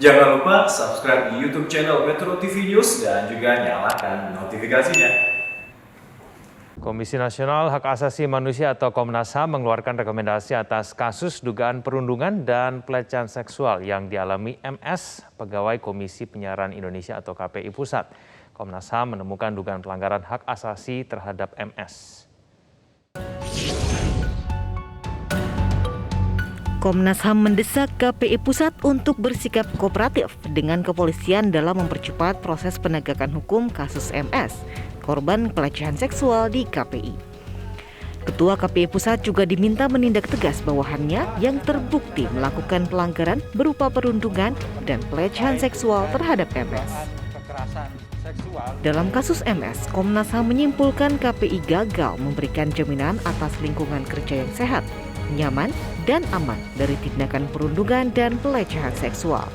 Jangan lupa subscribe di YouTube channel Metro TV News dan juga nyalakan notifikasinya. Komisi Nasional Hak Asasi Manusia atau Komnas HAM mengeluarkan rekomendasi atas kasus dugaan perundungan dan pelecehan seksual yang dialami MS, pegawai Komisi Penyiaran Indonesia atau KPI Pusat. Komnas HAM menemukan dugaan pelanggaran hak asasi terhadap MS. Komnas HAM mendesak KPI Pusat untuk bersikap kooperatif dengan kepolisian dalam mempercepat proses penegakan hukum kasus MS, korban pelecehan seksual di KPI. Ketua KPI Pusat juga diminta menindak tegas bawahannya yang terbukti melakukan pelanggaran berupa perundungan dan pelecehan seksual terhadap MS. Dalam kasus MS, Komnas HAM menyimpulkan KPI gagal memberikan jaminan atas lingkungan kerja yang sehat, nyaman, dan aman dari tindakan perundungan dan pelecehan seksual.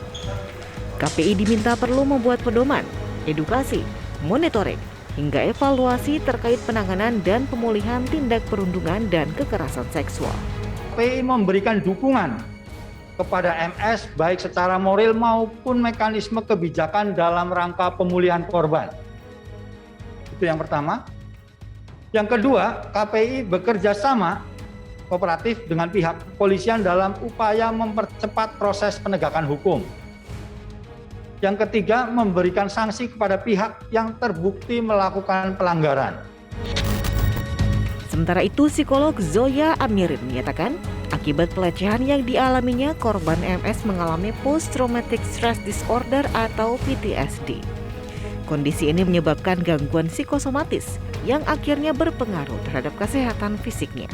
KPI diminta perlu membuat pedoman, edukasi, monitoring, hingga evaluasi terkait penanganan dan pemulihan tindak perundungan dan kekerasan seksual. KPI memberikan dukungan kepada MS baik secara moral maupun mekanisme kebijakan dalam rangka pemulihan korban. Itu yang pertama. Yang kedua, KPI bekerja sama kooperatif dengan pihak kepolisian dalam upaya mempercepat proses penegakan hukum. Yang ketiga, memberikan sanksi kepada pihak yang terbukti melakukan pelanggaran. Sementara itu, psikolog Zoya Amirin menyatakan, akibat pelecehan yang dialaminya, korban MS mengalami post-traumatic stress disorder atau PTSD. Kondisi ini menyebabkan gangguan psikosomatis yang akhirnya berpengaruh terhadap kesehatan fisiknya.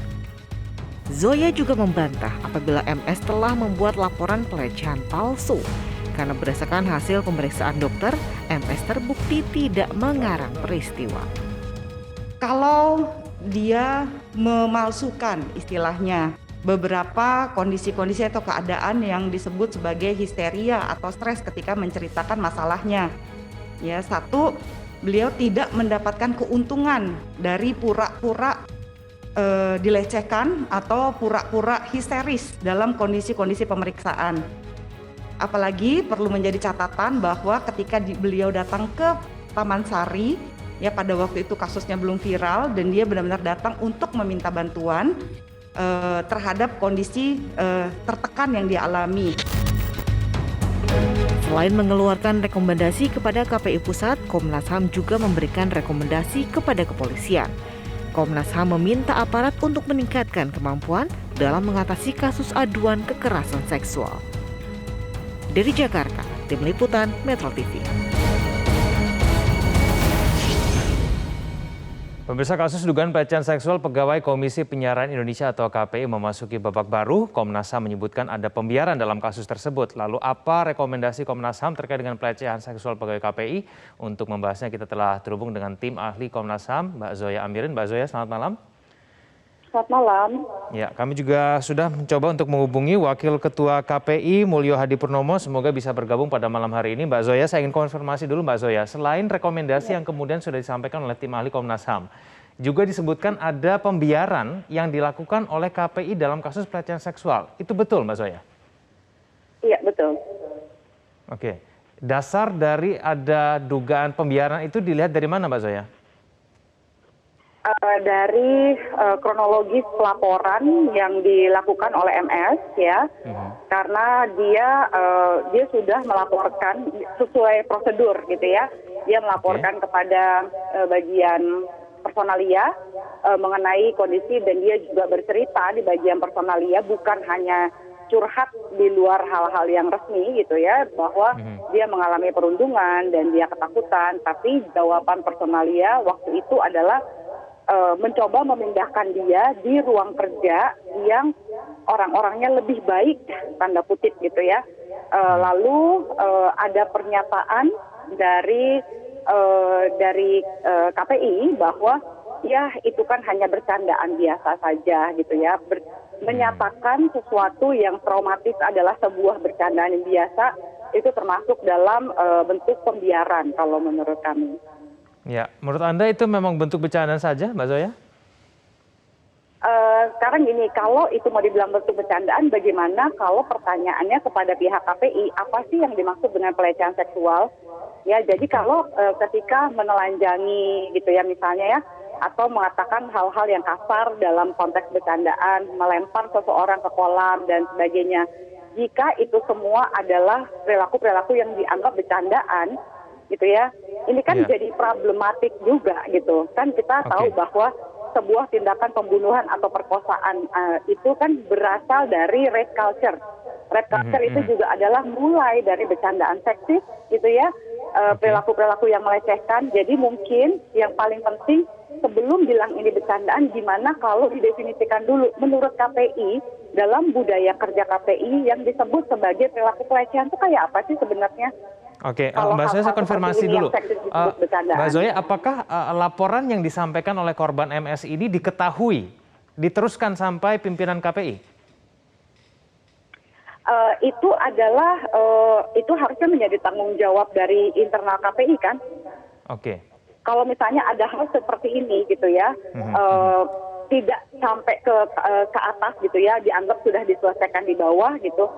Zoya juga membantah apabila MS telah membuat laporan pelecehan palsu karena berdasarkan hasil pemeriksaan dokter, MS terbukti tidak mengarang peristiwa. Kalau dia memalsukan istilahnya beberapa kondisi-kondisi atau keadaan yang disebut sebagai histeria atau stres ketika menceritakan masalahnya. Ya, satu, beliau tidak mendapatkan keuntungan dari pura-pura dilecehkan atau pura-pura histeris dalam kondisi-kondisi pemeriksaan. Apalagi perlu menjadi catatan bahwa ketika beliau datang ke Taman Sari, ya pada waktu itu kasusnya belum viral dan dia benar-benar datang untuk meminta bantuan terhadap kondisi tertekan yang dialami. Selain mengeluarkan rekomendasi kepada KPI Pusat, Komnas HAM juga memberikan rekomendasi kepada kepolisian. Komnas HAM meminta aparat untuk meningkatkan kemampuan dalam mengatasi kasus aduan kekerasan seksual. Dari Jakarta, Tim Liputan Metro TV. Pemirsa, kasus dugaan pelecehan seksual pegawai Komisi Penyiaran Indonesia atau KPI memasuki babak baru. Komnas HAM menyebutkan ada pembiaran dalam kasus tersebut. Lalu apa rekomendasi Komnas HAM terkait dengan pelecehan seksual pegawai KPI? Untuk membahasnya kita telah terhubung dengan tim ahli Komnas HAM, Mbak Zoya Amirin. Mbak Zoya, selamat malam. Selamat malam. Ya, kami juga sudah mencoba untuk menghubungi Wakil Ketua KPI Mulyo Hadi Purnomo. Semoga bisa bergabung pada malam hari ini. Mbak Zoya, saya ingin konfirmasi dulu Mbak Zoya. Selain rekomendasi yang kemudian sudah disampaikan oleh tim ahli Komnas HAM, juga disebutkan ada pembiaran yang dilakukan oleh KPI dalam kasus pelecehan seksual. Itu betul Mbak Zoya? Iya, betul. Oke. Dasar dari ada dugaan pembiaran itu dilihat dari mana Mbak Zoya? Dari kronologis pelaporan yang dilakukan oleh MS ya, karena dia sudah melaporkan sesuai prosedur gitu ya, dia melaporkan kepada bagian personalia mengenai kondisi dan dia juga bercerita di bagian personalia bukan hanya curhat di luar hal-hal yang resmi gitu ya, bahwa dia mengalami perundungan dan dia ketakutan, tapi jawaban personalia waktu itu adalah mencoba memindahkan dia di ruang kerja yang orang-orangnya lebih baik, tanda kutip gitu ya. Lalu ada pernyataan dari KPI bahwa ya itu kan hanya bercandaan biasa saja gitu ya. Menyatakan sesuatu yang traumatis adalah sebuah bercandaan yang biasa, itu termasuk dalam bentuk pembiaran kalau menurut kami. Ya, menurut Anda itu memang bentuk bercandaan saja, Mbak Zoya? Sekarang gini, kalau itu mau dibilang bentuk bercandaan, bagaimana kalau pertanyaannya kepada pihak KPI, apa sih yang dimaksud dengan pelecehan seksual? Ya, jadi kalau ketika menelanjangi gitu ya misalnya ya, atau mengatakan hal-hal yang kasar dalam konteks bercandaan, melempar seseorang ke kolam dan sebagainya. Jika itu semua adalah perilaku-perilaku yang dianggap bercandaan, gitu ya, ini kan jadi problematik juga gitu. Kan kita tahu bahwa sebuah tindakan pembunuhan atau perkosaan itu kan berasal dari rape culture. Rape culture itu juga adalah mulai dari bercandaan seksis gitu ya, perilaku-perilaku yang melecehkan. Jadi mungkin yang paling penting sebelum bilang ini bercandaan, gimana kalau didefinisikan dulu menurut KPI, dalam budaya kerja KPI yang disebut sebagai perilaku pelecehan itu kayak apa sih sebenarnya? Oke, Mbak Zoya saya konfirmasi dulu. Mbak Zoya, apakah laporan yang disampaikan oleh korban MS ini diketahui, diteruskan sampai pimpinan KPI? Itu adalah, itu harusnya menjadi tanggung jawab dari internal KPI kan? Oke. Kalau misalnya ada hal seperti ini gitu ya, tidak sampai ke atas gitu ya, dianggap sudah diselesaikan di bawah gitu,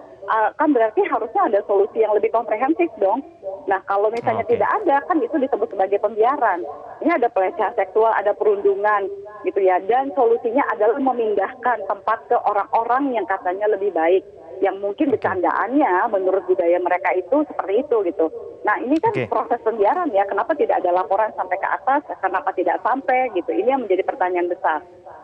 kan berarti harusnya ada solusi yang lebih komprehensif dong. Nah kalau misalnya tidak ada, kan itu disebut sebagai pembiaran. Ini ada pelecehan seksual, ada perundungan gitu ya, dan solusinya adalah memindahkan tempat ke orang-orang yang katanya lebih baik, yang mungkin bercandaannya menurut budaya mereka itu seperti itu gitu. Nah ini kan proses pembiaran ya, kenapa tidak ada laporan sampai ke atas, kenapa tidak sampai gitu, ini yang menjadi pertanyaan besar.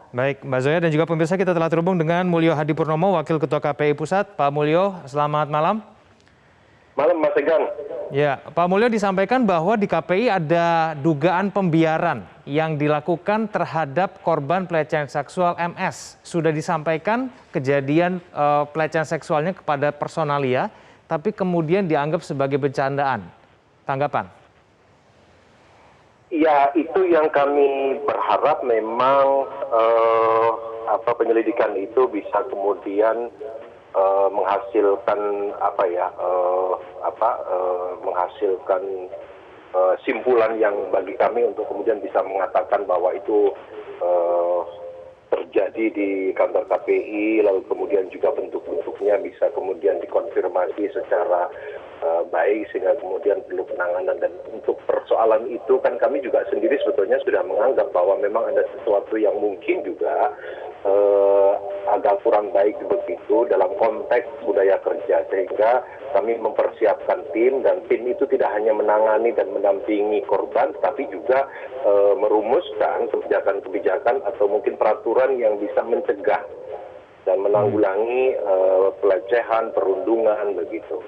Baik, Mbak Zoya dan juga pemirsa, kita telah terhubung dengan Mulyo Hadipurnomo, Wakil Ketua KPI Pusat. Pak Mulyo, selamat malam. Malam, Mas Egan. Ya, Pak Mulyo, disampaikan bahwa di KPI ada dugaan pembiaran yang dilakukan terhadap korban pelecehan seksual MS. Sudah disampaikan kejadian pelecehan seksualnya kepada personalia, tapi kemudian dianggap sebagai bercandaan. Tanggapan? Ya, itu yang kami berharap memang penyelidikan itu bisa kemudian menghasilkan menghasilkan simpulan yang bagi kami untuk kemudian bisa mengatakan bahwa itu terjadi di kantor KPI, lalu kemudian juga bentuk-bentuknya bisa kemudian dikonfirmasi secara baik sehingga kemudian perlu penanganan. Dan untuk persoalan itu kan kami juga sendiri sebetulnya sudah menganggap bahwa memang ada sesuatu yang mungkin juga agak kurang baik begitu dalam konteks budaya kerja, sehingga kami mempersiapkan tim, dan tim itu tidak hanya menangani dan mendampingi korban, tapi juga merumuskan kebijakan-kebijakan atau mungkin peraturan yang bisa mencegah dan menanggulangi pelecehan, perundungan begitu.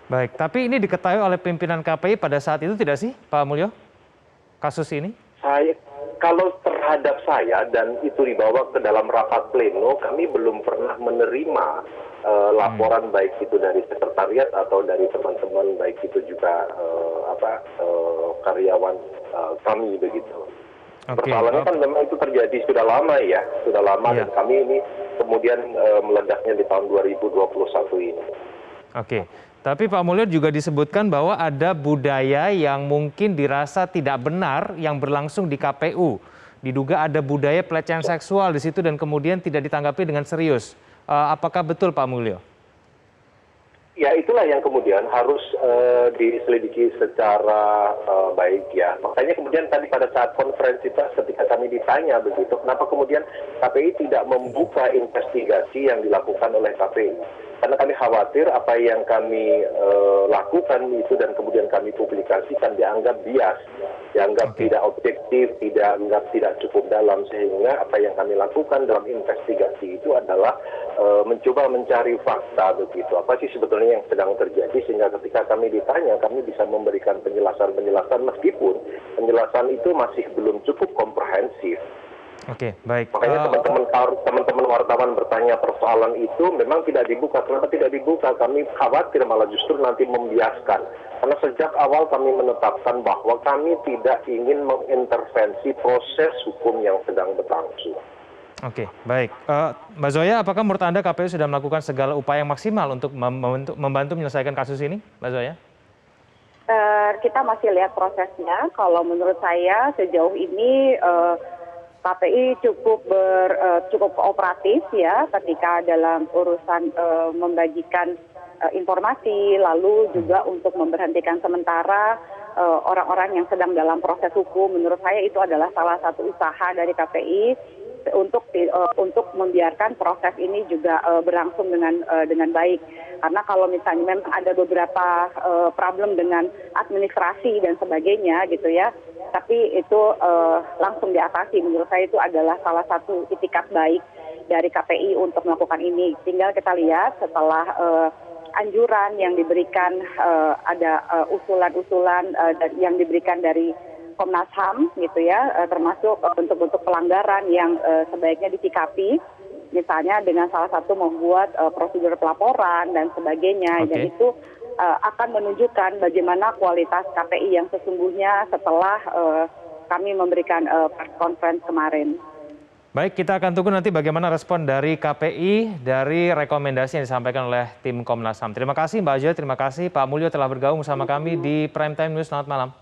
Baik, tapi ini diketahui oleh pimpinan KPI pada saat itu tidak sih, Pak Mulyo? Kasus ini? Kalau terhadap saya dan itu dibawa ke dalam rapat pleno, kami belum pernah menerima laporan baik itu dari sekretariat atau dari teman-teman, baik itu juga karyawan kami begitu. Persoalannya kan memang itu terjadi sudah lama ya, dan kami ini kemudian meledaknya di tahun 2021 ini. Oke. Tapi Pak Mulyo juga disebutkan bahwa ada budaya yang mungkin dirasa tidak benar yang berlangsung di KPU. Diduga ada budaya pelecehan seksual di situ dan kemudian tidak ditanggapi dengan serius. Apakah betul Pak Mulyo? Ya, itulah yang kemudian harus diselidiki secara baik ya. Makanya kemudian tadi pada saat konferensi pers ketika kami ditanya begitu, kenapa kemudian KPI tidak membuka investigasi yang dilakukan oleh KPI? Karena kami khawatir apa yang kami lakukan itu dan kemudian kami publikasikan dianggap bias, dianggap tidak objektif, dianggap tidak cukup dalam, sehingga apa yang kami lakukan dalam investigasi itu adalah mencoba mencari fakta begitu. Apa sih sebetulnya yang sedang terjadi, sehingga ketika kami ditanya kami bisa memberikan penjelasan-penjelasan meskipun penjelasan itu masih belum cukup komprehensif. Oke, baik. Makanya teman-teman wartawan bertanya persoalan itu memang tidak dibuka. Kenapa tidak dibuka? Kami khawatir malah justru nanti membiaskan. Karena sejak awal kami menetapkan bahwa kami tidak ingin mengintervensi proses hukum yang sedang berlangsung. Oke, baik. Mbak Zoya, apakah menurut Anda KPU sudah melakukan segala upaya maksimal untuk membantu menyelesaikan kasus ini, Mbak Zoya? Kita masih lihat prosesnya. Kalau menurut saya sejauh ini KPI cukup kooperatif ya ketika dalam urusan membagikan informasi, lalu juga untuk memberhentikan sementara orang-orang yang sedang dalam proses hukum. Menurut saya itu adalah salah satu usaha dari KPI untuk membiarkan proses ini juga berlangsung dengan baik. Karena kalau misalnya memang ada beberapa problem dengan administrasi dan sebagainya gitu ya, tapi itu langsung diatasi. Menurut saya itu adalah salah satu itikat baik dari KPI untuk melakukan ini. Tinggal kita lihat setelah anjuran yang diberikan, ada usulan-usulan yang diberikan dari Komnas HAM gitu ya, termasuk bentuk-bentuk pelanggaran yang sebaiknya disikapi, misalnya dengan salah satu membuat prosedur pelaporan dan sebagainya. Dan itu akan menunjukkan bagaimana kualitas KPI yang sesungguhnya setelah kami memberikan press conference kemarin. Baik, kita akan tunggu nanti bagaimana respon dari KPI dari rekomendasi yang disampaikan oleh tim Komnas HAM. Terima kasih Mbak Zoya, terima kasih Pak Mulyo telah bergabung bersama kami di Prime Time News. Selamat malam.